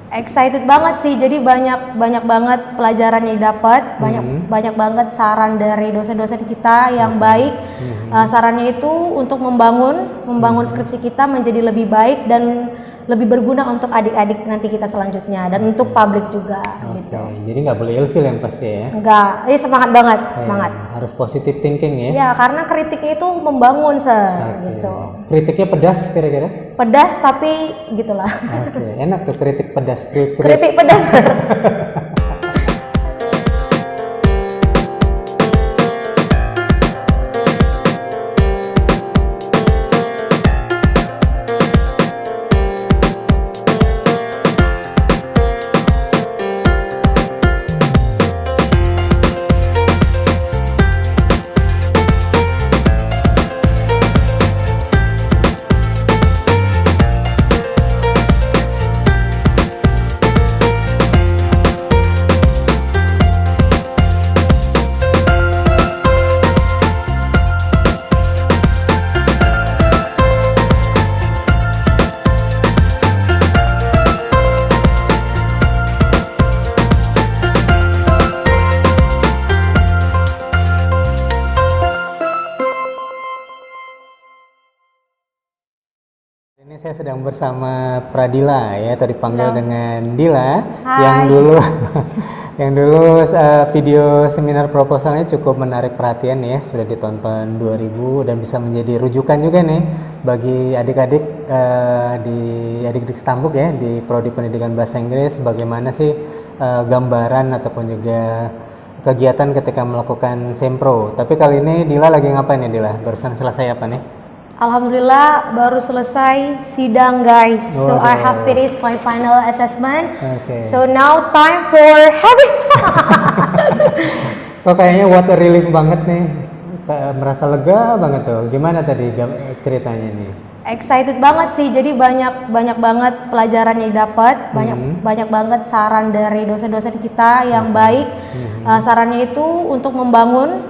Excited banget sih, jadi banyak banget pelajaran yang didapat, banyak banget saran dari dosen-dosen kita yang baik. Sarannya itu untuk membangun skripsi kita menjadi lebih baik dan lebih berguna untuk adik-adik nanti kita selanjutnya dan untuk publik juga gitu. Jadi nggak boleh ilfil yang pasti ya? Enggak, semangat banget, semangat. Harus positive thinking ya? Ya, karena kritiknya itu membangun gitu. Kritiknya pedas kira-kira? Pedas tapi gitulah. Enak tuh kritik pedas. Keripik pedas. Ini saya sedang bersama Pradila ya, atau dipanggil dengan Dila. Hai. Yang dulu video seminar proposalnya cukup menarik perhatian ya, sudah ditonton 2000 dan bisa menjadi rujukan juga nih bagi adik-adik di adik-adik Stambuk ya di Prodi Pendidikan Bahasa Inggris, bagaimana sih gambaran ataupun juga kegiatan ketika melakukan sempro. Tapi kali ini Dila lagi ngapain ya Dila? Barusan selesai apa nih? Alhamdulillah baru selesai sidang guys. So I have finished my final assessment. So now time for having. Kok kayaknya what a relief banget nih. Merasa lega banget tuh. Gimana tadi ceritanya nih? Excited banget sih. Jadi banyak banget pelajaran yang didapat, banyak banget saran dari dosen-dosen kita yang baik. Sarannya itu untuk membangun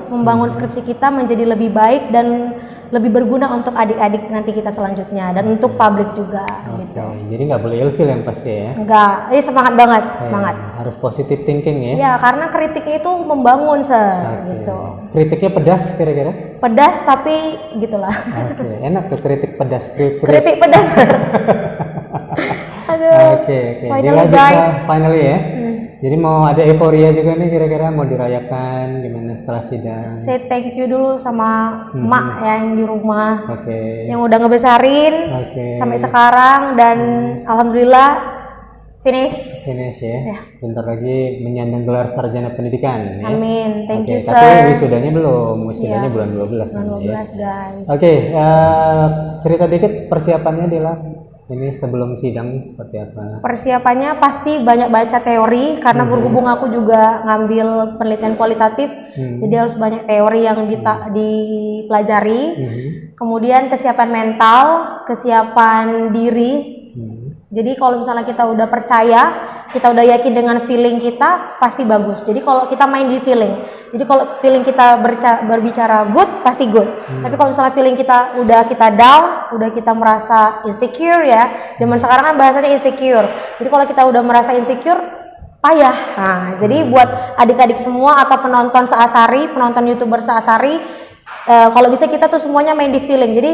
skripsi kita menjadi lebih baik dan lebih berguna untuk adik-adik nanti kita selanjutnya dan untuk publik juga gitu. Jadi nggak boleh ilfil yang pasti ya? Enggak, semangat banget, semangat. Harus positive thinking ya? Ya, karena kritiknya itu membangun gitu. Kritiknya pedas kira-kira? Pedas tapi gitulah. Enak tuh kritik pedas. Keripik pedas. Aduh. Finally guys. Finally ya? Jadi mau ada euforia juga nih kira-kira mau dirayakan gimana setelah sidang? Say thank you dulu sama emak yang di rumah, yang udah ngebesarin sampai sekarang dan alhamdulillah finish ya. Sebentar lagi menyandang gelar sarjana pendidikan ya. Amin, thank you sir. Tapi wisudanya belum, wisudanya bulan 12 bulan 12 guys. Cerita dikit persiapannya Dila. Ini sebelum sidang seperti apa? Persiapannya pasti banyak baca teori karena berhubung aku juga ngambil penelitian kualitatif, jadi harus banyak teori yang dipelajari. Kemudian kesiapan mental, kesiapan diri. Jadi kalau misalnya kita udah percaya, kita udah yakin dengan feeling kita, pasti bagus. Jadi kalau kita main di feeling, jadi kalau feeling kita berbicara good, pasti good. Tapi kalau misalnya feeling kita down, udah kita merasa insecure ya. Zaman sekarang kan bahasanya insecure. Jadi kalau kita udah merasa insecure, payah. Nah, jadi buat adik-adik semua atau penonton Seasari, penonton YouTuber Seasari, kalau bisa kita tuh semuanya main di feeling. Jadi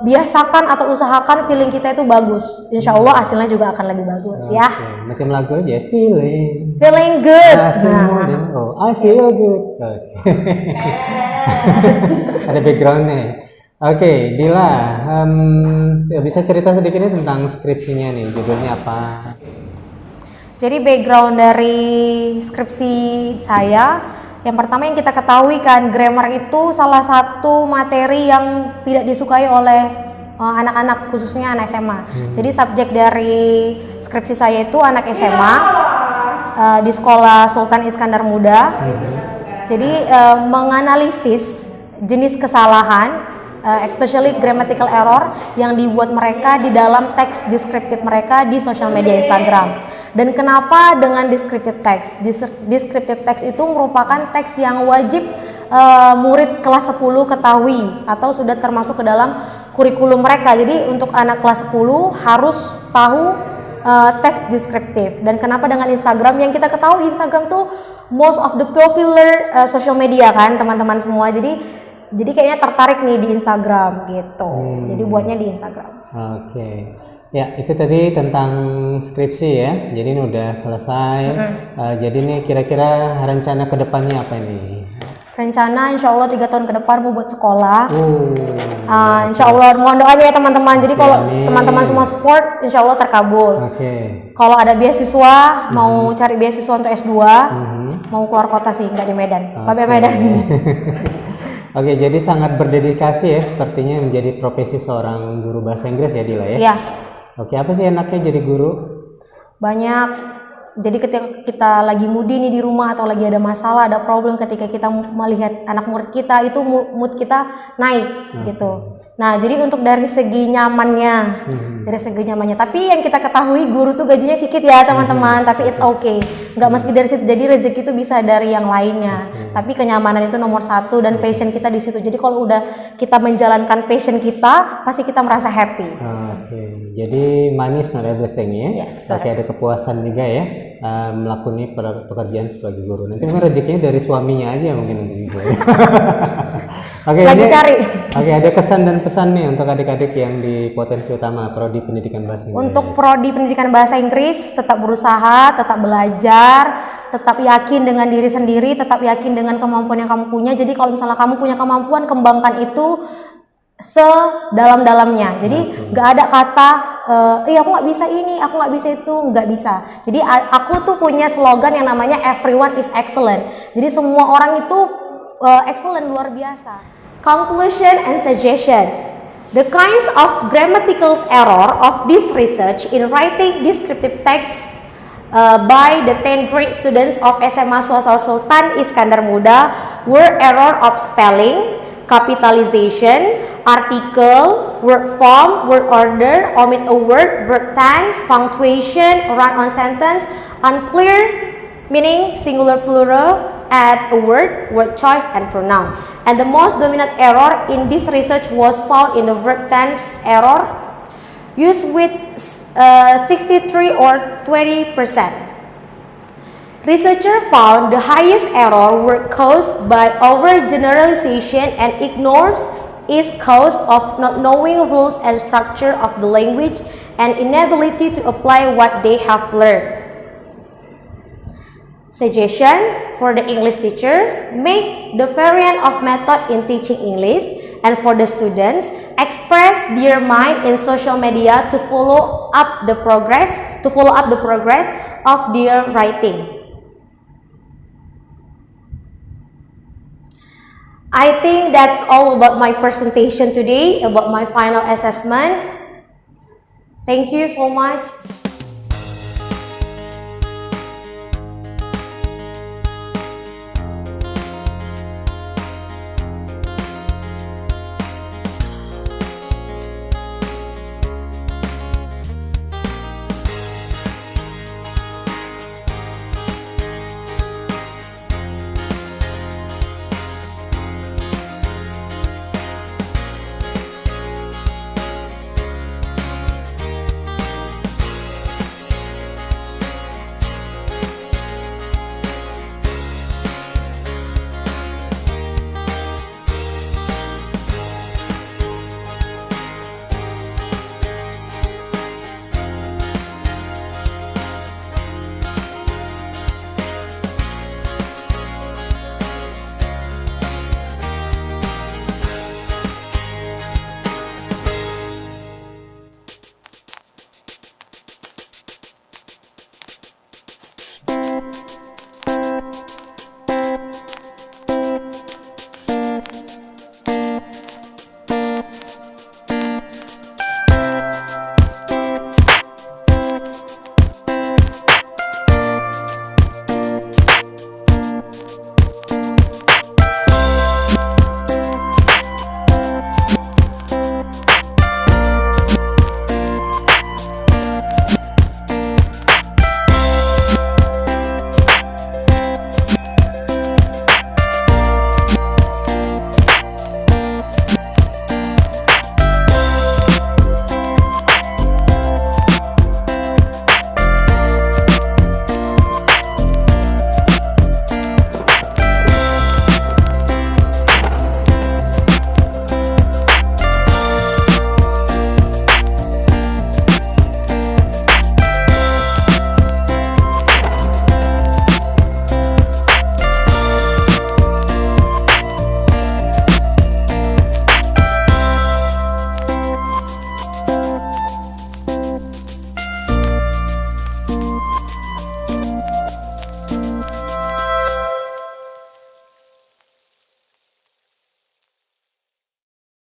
biasakan atau usahakan feeling kita itu bagus. Insya Allah hasilnya juga akan lebih bagus ya. Macam lagu aja, feeling good. I feel good. Ada backgroundnya. Dila, bisa cerita sedikit nih tentang skripsinya nih, judulnya apa? Jadi background dari skripsi saya, yang pertama yang kita ketahui kan, grammar itu salah satu materi yang tidak disukai oleh anak-anak, khususnya anak SMA. Jadi subjek dari skripsi saya itu anak SMA di sekolah Sultan Iskandar Muda. Jadi menganalisis jenis kesalahan, especially grammatical error yang dibuat mereka di dalam teks deskriptif mereka di sosial media Instagram. Dan kenapa dengan descriptive text? Descriptive text itu merupakan teks yang wajib murid kelas 10 ketahui atau sudah termasuk ke dalam kurikulum mereka. Jadi untuk anak kelas 10 harus tahu teks deskriptif. Dan kenapa dengan Instagram? Yang kita ketahui Instagram tuh most of the popular social media kan teman-teman semua. Jadi kayaknya tertarik nih di Instagram gitu. Jadi buatnya di Instagram. Oke. Ya, itu tadi tentang skripsi ya. Jadi ini udah selesai. Jadi nih kira-kira rencana ke depannya apa ini? Rencana insya Allah 3 tahun ke depan mau buat sekolah. Insya Allah mohon doanya ya teman-teman. Jadi kalau teman-teman semua support, insya Allah terkabul. Kalau ada beasiswa, mau cari beasiswa untuk S2, mau keluar kota sih, nggak di Medan. Pabe Medan. Oke, jadi sangat berdedikasi ya sepertinya menjadi profesi seorang guru bahasa Inggris ya Dila ya? Iya. Oke, apa sih enaknya jadi guru? Banyak. Jadi ketika kita lagi moody nih di rumah atau lagi ada masalah, ada problem, ketika kita melihat anak murid kita itu mood kita naik gitu. Nah, jadi untuk dari segi nyamannya, tapi yang kita ketahui guru tuh gajinya sedikit ya teman-teman, tapi it's okay. Nggak mesti dari situ, jadi rezeki itu bisa dari yang lainnya. Tapi kenyamanan itu nomor 1 dan passion kita di situ. Jadi kalau udah kita menjalankan passion kita, pasti kita merasa happy. Jadi money is not everything ya. Yes, ada kepuasan juga ya melakukan pekerjaan sebagai guru. Nanti mungkin rezekinya dari suaminya aja mungkin nanti gitu. Lagi cari. Ada kesan dan pesan nih untuk adik-adik yang di potensi utama prodi pendidikan bahasa Inggris. Untuk prodi pendidikan bahasa Inggris, tetap berusaha, tetap belajar, tetap yakin dengan diri sendiri, tetap yakin dengan kemampuan yang kamu punya. Jadi kalau misalnya kamu punya kemampuan, kembangkan itu sedalam-dalamnya. Jadi nggak ada kata aku nggak bisa ini, aku nggak bisa itu, nggak bisa. Jadi aku tuh punya slogan yang namanya everyone is excellent. Jadi semua orang itu excellent, luar biasa. Conclusion and suggestion. The kinds of grammatical error of this research in writing descriptive text by the 10th grade students of SMA Swasta Sultan Iskandar Muda were error of spelling, capitalization, article, word form, word order, omit a word, verb tense, punctuation, run-on sentence, unclear meaning, singular plural, add a word, word choice, and pronoun. And the most dominant error in this research was found in the verb tense error, used with 63 or 20%. Researchers found the highest error were caused by overgeneralization and ignores is cause of not knowing rules and structure of the language and inability to apply what they have learned. Suggestion for the English teacher: make the variant of method in teaching English, and for the students, express their mind in social media to follow up the progress of their writing. I think that's all about my presentation today, about my final assessment. Thank you so much.